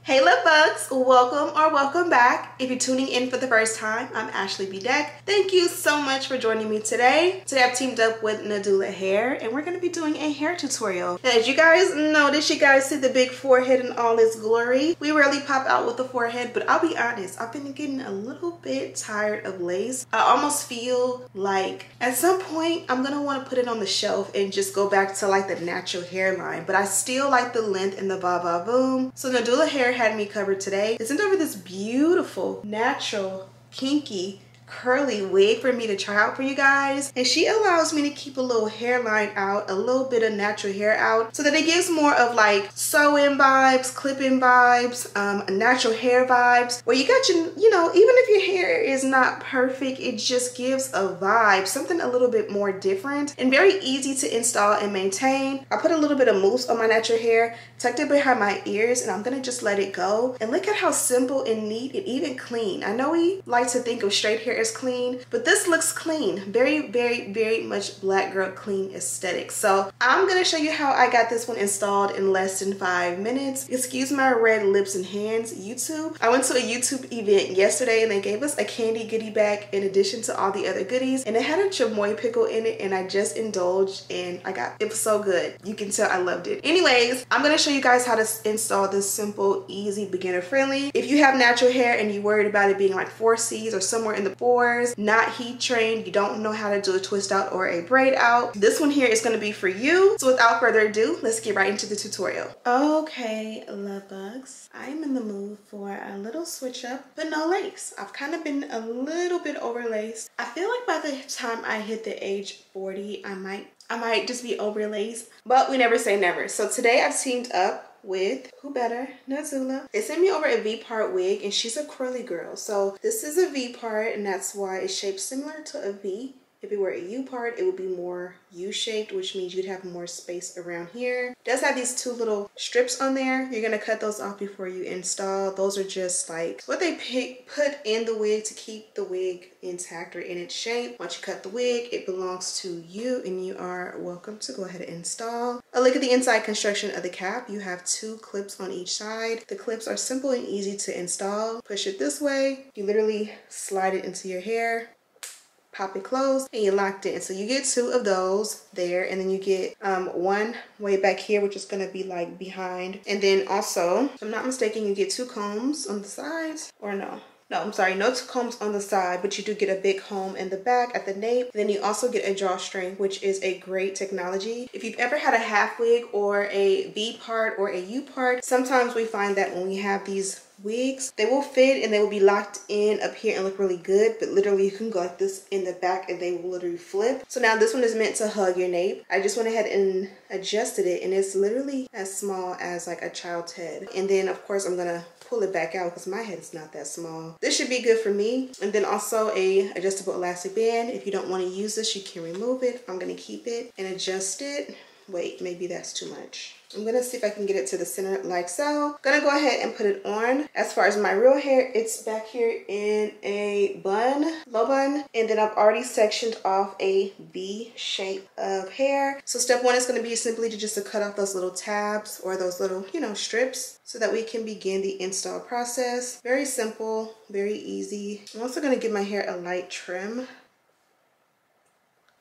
Hey love bugs, welcome or welcome back. If you're tuning in for the first time, I'm Ashley Bedeck. Thank you so much for joining me today. Today I've teamed up with Nadula Hair and we're going to be doing a hair tutorial. Now, as you guys notice, you guys see the big forehead in all its glory. We rarely pop out with the forehead, but I'll be honest, I've been getting a little bit tired of lace. I almost feel like at some point I'm going to want to put it on the shelf and just go back to like the natural hairline, but I still like the length and the va-va-voom. So Nadula Hair had me covered today. They sent over this beautiful, natural, kinky, curly wig for me to try out for you guys, and she allows me to keep a little hairline out, a little bit of natural hair out, so that it gives more of like sew-in vibes, clip-in vibes, natural hair vibes, where you got your, even if your hair is not perfect, it just gives a vibe, something a little bit more different and very easy to install and maintain. I put a little bit of mousse on my natural hair, tucked it behind my ears, and I'm gonna just let it go. And look at how simple and neat and even clean. I know we like to think of straight hair as clean, but this looks clean. Very, very, very much black girl clean aesthetic. So I'm gonna show you how I got this one installed in less than 5 minutes. Excuse my red lips and hands, YouTube. I went to a YouTube event yesterday and they gave us a candy goodie bag in addition to all the other goodies, and it had a chamoy pickle in it, and I just indulged and it was so good. You can tell I loved it. Anyways, I'm gonna show you guys how to install this simple, easy, beginner friendly. If you have natural hair and you're worried about it being like 4Cs or somewhere in the fours, not heat trained, you don't know how to do a twist out or a braid out, this one here is going to be for you. So without further ado, let's get right into the tutorial. Okay, love bugs, I'm in the mood for a little switch up, but no lace. I've kind of been a little bit over laced. I feel like by the time I hit the age 40, I might just be over laced, but we never say never. So today I've teamed up with who better, Nadula. They sent me over a V-part wig, and she's a curly girl. So this is a V part, and that's why it's shaped similar to a V. If it were a U part, it would be more U-shaped, which means you'd have more space around here. It does have these two little strips on there. You're gonna cut those off before you install. Those are just like what they put in the wig to keep the wig intact or in its shape. Once you cut the wig, it belongs to you, and you are welcome to go ahead and install. A look at the inside construction of the cap. You have 2 clips on each side. The clips are simple and easy to install. Push it this way. You literally slide it into your hair, pop it closed, and you locked it in. So you get 2 of those there, and then you get one way back here, which is going to be like behind. And then also, if I'm not mistaken, you get 2 combs on the sides, or no, I'm sorry, no 2 combs on the side, but you do get a big comb in the back at the nape. Then you also get a drawstring, which is a great technology. If you've ever had a half wig or a V part or a U part, sometimes we find that when we have these wigs, they will fit and they will be locked in up here and look really good, but literally you can go like this in the back and they will literally flip. So now this one is meant to hug your nape. I just went ahead and adjusted it, and it's literally as small as like a child's head. And then of course I'm gonna pull it back out because my head is not that small. This should be good for me. And then also a adjustable elastic band. If you don't want to use this, you can remove it. I'm gonna keep it and adjust it. Wait, maybe that's too much. I'm gonna see if I can get it to the center like so. Gonna go ahead and put it on. As far as my real hair, it's back here in a bun, low bun, and then I've already sectioned off a V shape of hair. So step 1 is gonna be simply to cut off those little tabs or those little, strips, so that we can begin the install process. Very simple, very easy. I'm also gonna give my hair a light trim.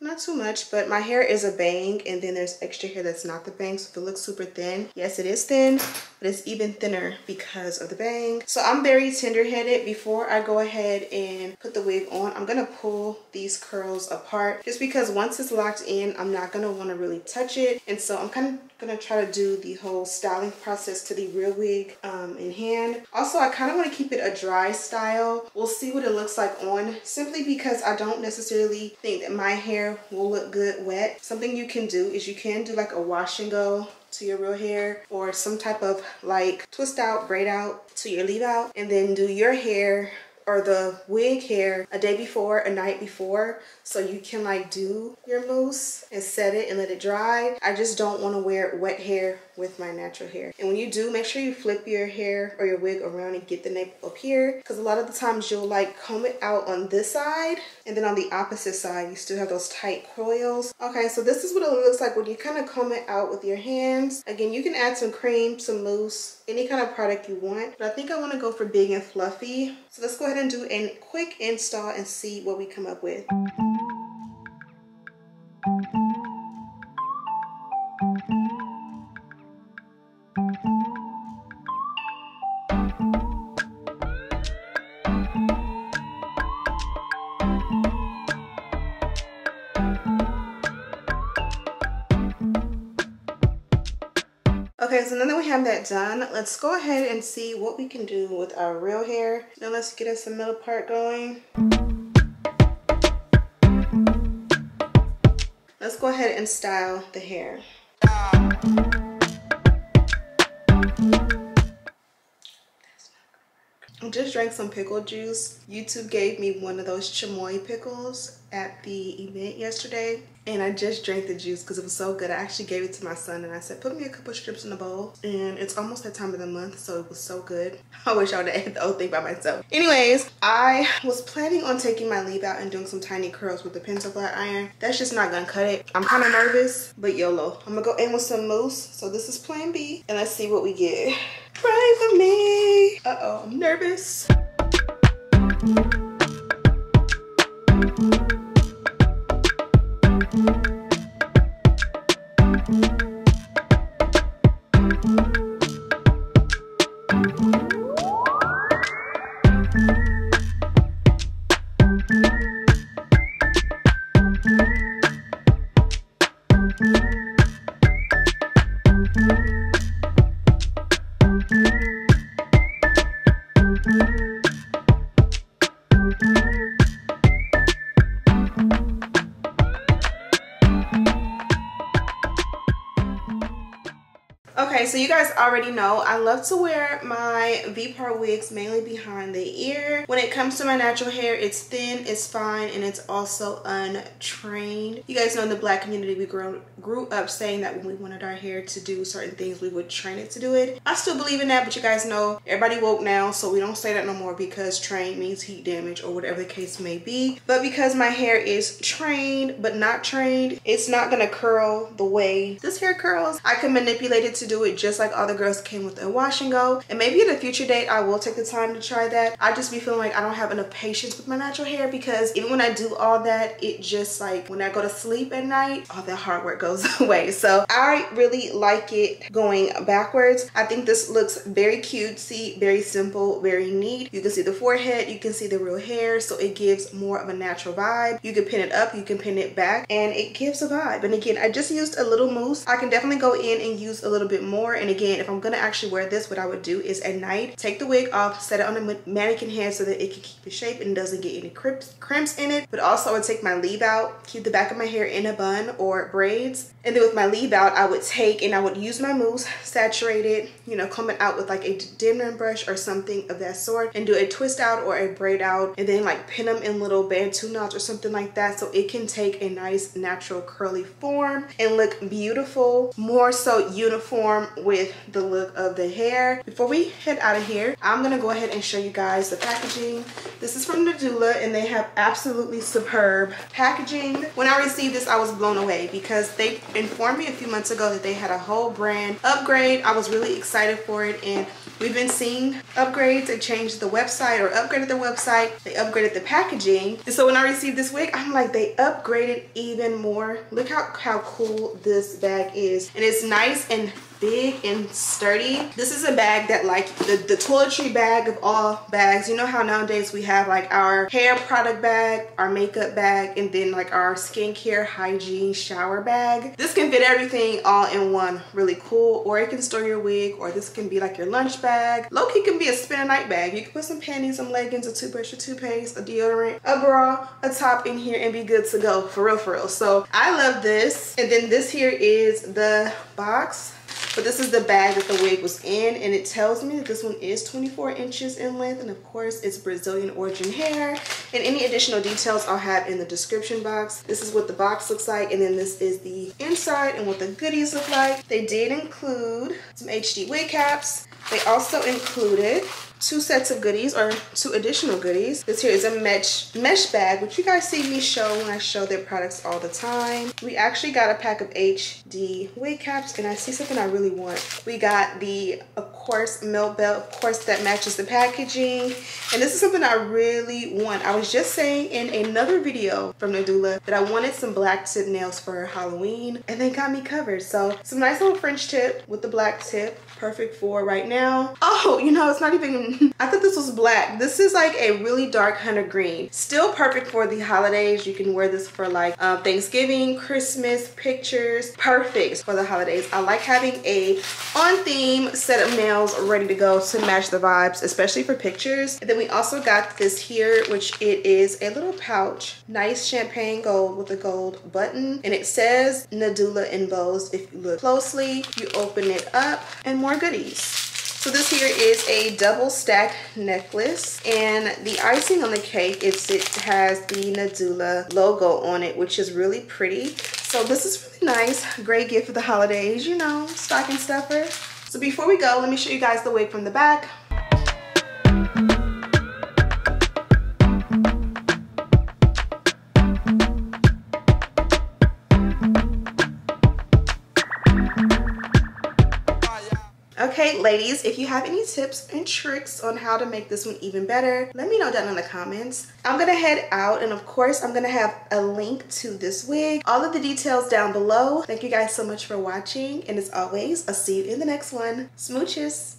Not too much, but my hair is a bang, and then there's extra hair that's not the bang, so if it looks super thin, yes, it is thin, but it's even thinner because of the bang. So I'm very tender-headed. Before I go ahead and put the wig on, I'm gonna pull these curls apart, just because once it's locked in, I'm not gonna wanna really touch it, and so I'm kind of gonna try to do the whole styling process to the real wig in hand. Also, I kind of want to keep it a dry style. We'll see what it looks like on, simply because I don't necessarily think that my hair will look good wet. Something you can do is you can do like a wash and go to your real hair, or some type of like twist out, braid out to your leave out, and then do your hair or the wig hair a day before, a night before, so you can like do your mousse and set it and let it dry. I just don't want to wear wet hair with my natural hair. And when you do, make sure you flip your hair or your wig around and get the nape up here, because a lot of the times you'll like comb it out on this side and then on the opposite side you still have those tight coils. Okay, so this is what it looks like when you kind of comb it out with your hands. Again, you can add some cream, some mousse, any kind of product you want, but I think I want to go for big and fluffy. So let's go ahead and do a quick install and see what we come up with. Okay, so now that we have that done, let's go ahead and see what we can do with our real hair. Now let's get us a middle part going. Let's go ahead and style the hair. I just drank some pickle juice. YouTube gave me one of those chamoy pickles at the event yesterday, and I just drank the juice because it was so good. I actually gave it to my son and I said, put me a couple strips in the bowl. And it's almost that time of the month, so it was so good. I wish I would have ate the whole thing by myself. Anyways, I was planning on taking my leave out and doing some tiny curls with the pencil flat iron. That's just not gonna cut it. I'm kind of nervous, but YOLO. I'm gonna go in with some mousse. So this is plan B, and let's see what we get. Pray for me. Uh-oh, I'm nervous. Okay, so you guys already know I love to wear my V-part wigs mainly behind the ear. When it comes to my natural hair, it's thin, it's fine, and it's also untrained. You guys know in the Black community, we grew up saying that when we wanted our hair to do certain things, we would train it to do it. I still believe in that, but you guys know everybody woke now, so we don't say that no more because trained means heat damage or whatever the case may be. But because my hair is trained but not trained, it's not gonna curl the way this hair curls. I can manipulate it to do it just like all the girls came with a wash and go, and maybe at a future date I will take the time to try that. I just be feeling like I don't have enough patience with my natural hair, because even when I do all that, it just like when I go to sleep at night, all that hard work goes away. So I really like it going backwards. I think this looks very cutesy, very simple, very neat. You can see the forehead, you can see the real hair, so it gives more of a natural vibe. You can pin it up, you can pin it back, and it gives a vibe. And again, I just used a little mousse. I can definitely go in and use a little bit more. And again, if I'm gonna actually wear this, what I would do is at night take the wig off, set it on a mannequin head so that it can keep its shape and doesn't get any crimps in it. But also I would take my leave out, keep the back of my hair in a bun or braids, and then with my leave out I would take and I would use my mousse, saturate it, you know, comb it out with like a dimming brush or something of that sort, and do a twist out or a braid out, and then like pin them in little bantu knots or something like that, so it can take a nice natural curly form and look beautiful, more so uniform with the look of the hair. Before we head out of here, I'm gonna go ahead and show you guys the packaging. This is from Nadula, and they have absolutely superb packaging. When I received this, I was blown away because they informed me a few months ago that they had a whole brand upgrade. I was really excited for it, and we've been seeing upgrades. They changed the website or upgraded their website. They upgraded the packaging. And so when I received this wig, I'm like, they upgraded even more. Look how cool this bag is. And it's nice and big and sturdy. This is a bag that like the toiletry bag of all bags. You know how nowadays we have like our hair product bag, our makeup bag, and then like our skincare hygiene shower bag. This can fit everything all in one. Really cool. Or it can store your wig, or this can be like your lunch bag. Low-key can be a spend a night bag. You can put some panties, some leggings, a toothbrush, a toothpaste, a deodorant, a bra, a top in here, and be good to go. For real, for real. So I love this. And then this here is the box. But this is the bag that the wig was in, and it tells me that this one is 24 inches in length, and of course it's Brazilian origin hair. And any additional details I'll have in the description box. This is what the box looks like, and then this is the inside and what the goodies look like. They did include some HD wig caps. They also included 2 sets of goodies, or 2 additional goodies. This here is a mesh bag, which you guys see me show when I show their products all the time. We actually got a pack of HD wig caps, and I see something I really want. We got the, of course, milk belt, of course, that matches the packaging. And this is something I really want. I was just saying in another video from Nadula that I wanted some black tip nails for Halloween, and they got me covered. So some nice little French tip with the black tip, perfect for right now. Oh, you know, it's not even, I thought this was black. This is like a really dark hunter green. Still perfect for the holidays. You can wear this for like Thanksgiving, Christmas, pictures. Perfect for the holidays. I like having a on-theme set of nails ready to go to match the vibes, especially for pictures. And then we also got this here, which it is a little pouch. Nice champagne gold with a gold button. And it says Nadula embossed. If you look closely, you open it up, and more goodies. So this here is a double stack necklace, and the icing on the cake, it has the Nadula logo on it, which is really pretty. So this is really nice. Great gift for the holidays, you know, stocking stuffer. So before we go, let me show you guys the wig from the back. Okay, ladies, if you have any tips and tricks on how to make this one even better, let me know down in the comments. I'm gonna head out, and of course, I'm gonna have a link to this wig, all of the details down below. Thank you guys so much for watching, and as always, I'll see you in the next one. Smooches.